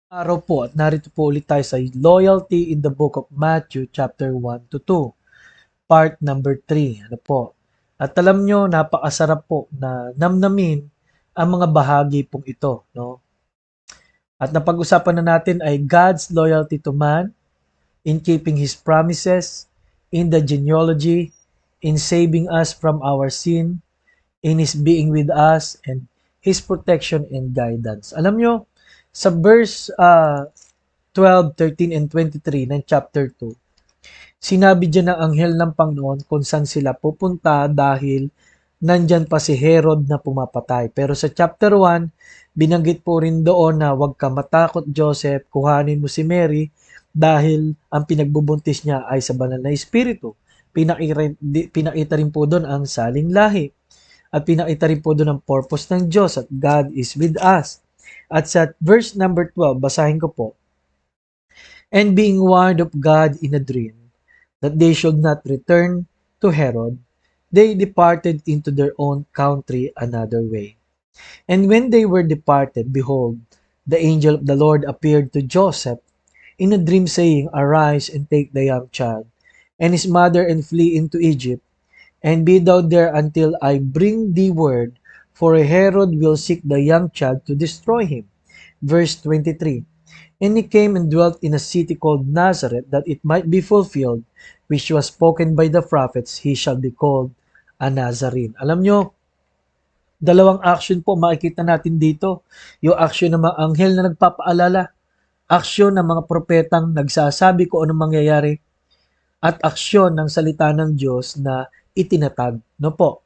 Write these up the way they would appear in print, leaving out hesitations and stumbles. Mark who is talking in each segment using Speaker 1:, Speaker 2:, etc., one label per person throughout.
Speaker 1: Araw po at narito po ulit tayo sa Loyalty in the Book of Matthew chapter 1 to 2, part number 3. Ano po? At alam nyo, napakasarap po na namnamin ang mga bahagi pong ito. No? At napag-usapan na natin ay God's loyalty to man in keeping His promises, in the genealogy, in saving us from our sin, in His being with us, and His protection and guidance. Alam nyo, sa verse 12, 13, and 23 ng chapter 2, sinabi diyan ng anghel ng Panginoon kung saan sila pupunta dahil nandyan pa si Herod na pumapatay. Pero sa chapter 1, binanggit po rin doon na huwag ka matakot, Joseph, kuhanin mo si Mary dahil ang pinagbubuntis niya ay sa banal na espiritu. Pinakita rin po doon ang saling lahi. At pinakita rin po doon ang purpose ng Diyos at God is with us. At sa verse number 12, basahin ko po. And being warned of God in a dream, that they should not return to Herod, they departed into their own country another way. And when they were departed, behold, the angel of the Lord appeared to Joseph in a dream, saying, Arise and take the young child and his mother and flee into Egypt, and be thou there until I bring thee word, for Herod will seek the young child to destroy him. Verse 23. And he came and dwelt in a city called Nazareth, that it might be fulfilled, which was spoken by the prophets, he shall be called a Nazarene. Alam nyo, dalawang action po makikita natin dito. Yung action ng mga anghel na nagpapaalala, aksyon ng mga propetang nagsasabi kung anong mangyayari, at aksyon ng salita ng Diyos na itinatag. No po?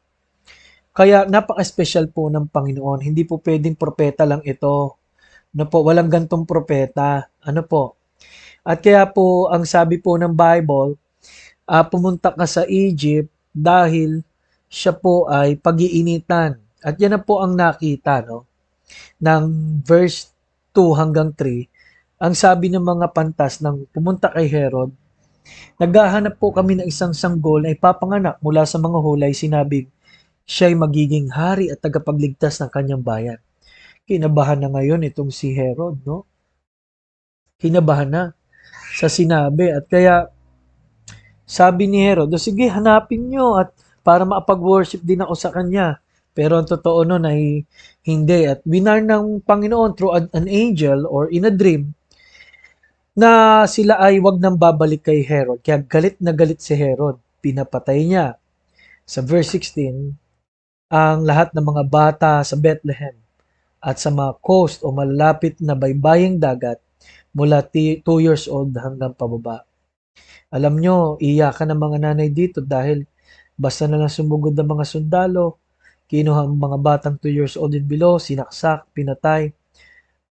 Speaker 1: Kaya napaka-special po ng Panginoon. Hindi po pwedeng propeta lang ito. No po, walang gantong propeta. Ano po? At kaya po, ang sabi po ng Bible, pumunta ka sa Egypt dahil siya po ay pag-iinitan. At yan na po ang nakita, no? Ng verse 2 hanggang 3. Ang sabi ng mga pantas ng pumunta kay Herod, naghahanap po kami ng isang sanggol na ipapanganak mula sa mga hulay, sinabing siya'y magiging hari at tagapagligtas ng kanyang bayan. Kinabahan na ngayon itong si Herod, no? Kinabahan na sa sinabi. At kaya sabi ni Herod, sige, hanapin nyo at para makapag-worship din ako sa kanya. Pero ang totoo nun ay hindi. At binar ng Panginoon through an angel or in a dream na sila ay wag nang babalik kay Herod. Kaya galit na galit si Herod. Pinapatay niya. Sa verse 16, ang lahat ng mga bata sa Bethlehem at sa mga coast o malalapit na baybaying dagat mula 2 years old hanggang pababa. Alam nyo, iyakan ng mga nanay dito dahil basta na lang sumugod ng mga sundalo, kinuha ang mga batang 2 years old and below, sinaksak, pinatay.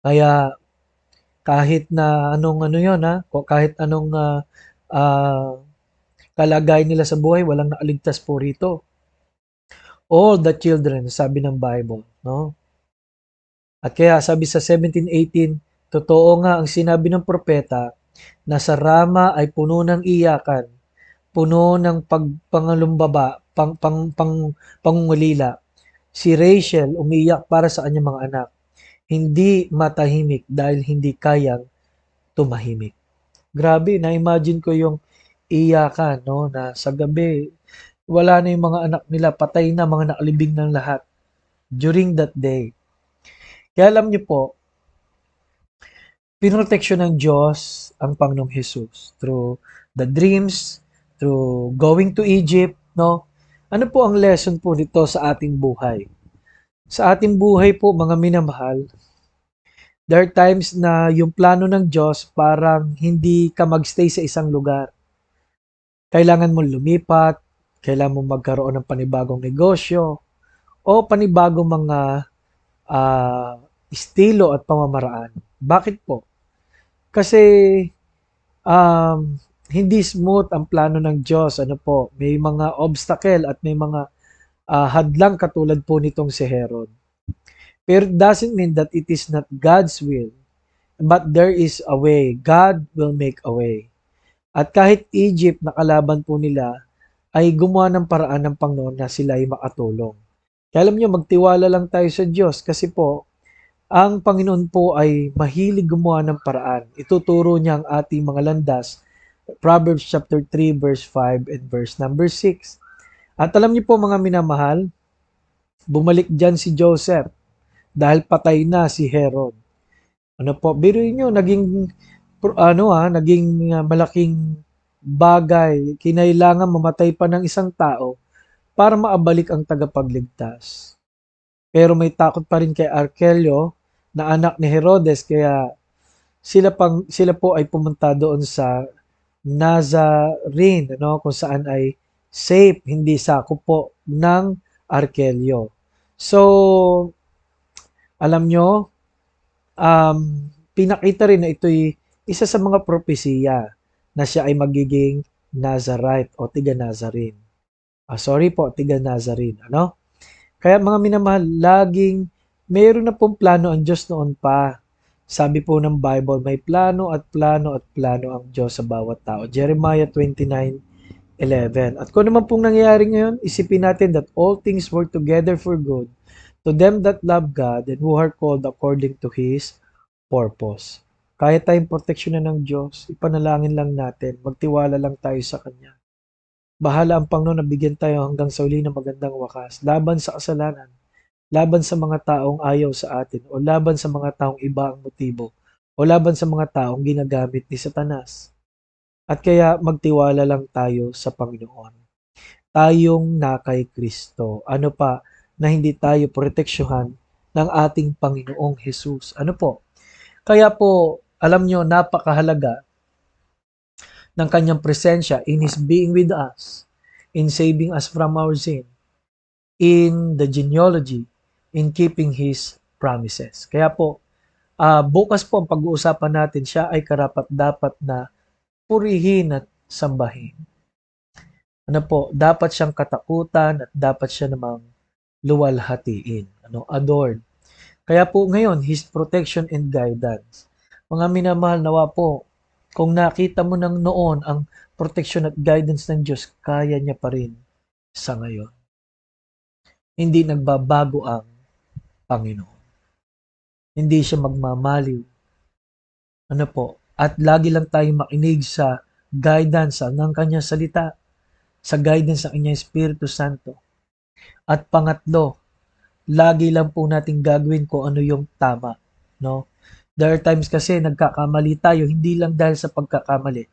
Speaker 1: Kaya kahit na anong ano yon ha, kahit anong kalagayan nila sa buhay, walang nakaligtas po rito. All the children, sabi ng Bible, no? At kaya sabi sa 17:18, totoo nga ang sinabi ng propeta na sa Rama ay puno ng iyakan, puno ng pagpangalumbaba, pangungulila. Si Rachel umiyak para sa kanyang mga anak. Hindi matahimik dahil hindi kayang tumahimik. Grabe, na-imagine ko yung iyakan, no, na sa gabi, wala na yung mga anak nila, patay na, mga nakalibing ng lahat during that day. Kaya alam niyo po, pinoteksyon ng Diyos ang Panginoong Jesus through the dreams, through going to Egypt, no? Ano po ang lesson po nito sa ating buhay? Sa ating buhay po, mga minamahal, there are times na yung plano ng Diyos parang hindi ka magstay sa isang lugar. Kailangan mo lumipat, kailangan mo magkaroon ng panibagong negosyo, o panibagong mga estilo at pamamaraan. Bakit po? Kasi hindi smooth ang plano ng Diyos. Ano po, may mga obstacle at may mga hadlang katulad po nitong si Herod. Pero it doesn't mean that it is not God's will. But there is a way. God will make a way. At kahit Egypt na kalaban po nila, ay gumawa ng paraan ng Panginoon na sila ay makatulong. Kaya alam nyo, magtiwala lang tayo sa Diyos kasi po, Ang Panginoon po ay mahilig gumawa ng paraan. Ituturo niya ang ating mga landas. Proverbs chapter 3 verse 5 and verse number 6. At alam niyo po mga minamahal, bumalik dyan si Joseph dahil patay na si Herod. Ano po, biruin niyo, naging malaking bagay, kinailangan mamatay pa ng isang tao para maabalik ang tagapagligtas. Pero may takot pa rin kay Arkelio na anak ni Herodes kaya sila po ay pumunta doon sa Nazarene, ano, kung saan ay safe, hindi sakop po ng Arkelio. So, alam nyo, pinakita rin na ito'y isa sa mga propesiya na siya ay magiging Nazarite o tiga Nazarene. Sorry po, tiga Nazarene. Ano? Kaya mga minamahal, laging mayroon na pong plano ang Diyos noon pa. Sabi po ng Bible, may plano at plano at plano ang Diyos sa bawat tao. Jeremiah 29:11. At kung naman pong nangyayari ngayon, isipin natin that all things work together for good to them that love God and who are called according to His purpose. Kaya tayong proteksyonan ng Diyos, ipanalangin lang natin, magtiwala lang tayo sa Kanya. Bahala ang Panginoon na bigyan tayo hanggang sa uli ng magandang wakas, laban sa kasalanan, laban sa mga taong ayaw sa atin, o laban sa mga taong iba ang motibo, o laban sa mga taong ginagamit ni Satanas. At kaya magtiwala lang tayo sa Panginoon. Tayong na kay Kristo. Ano pa na hindi tayo proteksyohan ng ating Panginoong Jesus? Ano po? Kaya po, alam nyo, napakahalaga ng kanyang presensya in His being with us, in saving us from our sin, in the genealogy, in keeping His promises. Kaya po, bukas po ang pag-uusapan natin, siya ay karapat-dapat na purihin at sambahin. Ano po, dapat siyang katakutan at dapat siya namang luwalhatiin, adored. Kaya po ngayon, His protection and guidance. Mga minamahal, nawa po, kung nakita mo nang noon ang protection at guidance ng Diyos, kaya niya pa rin sa ngayon. Hindi nagbabago ang Panginoon. Hindi siya magmamaliw. Ano po? At lagi lang tayong makinig sa guidance ng kanyang salita, sa guidance ng kanyang Espiritu Santo. At pangatlo, lagi lang po natin gagawin kung ano yung tama. No? There are times kasi nagkakamali tayo, hindi lang dahil sa pagkakamali.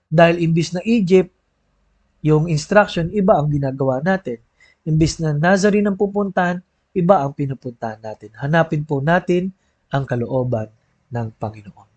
Speaker 1: Dahil imbis na Egypt, yung instruction, iba ang ginagawa natin. Imbis na Nazarene ang pupuntahan, iba ang pinupuntahan natin. Hanapin po natin ang kalooban ng Panginoon.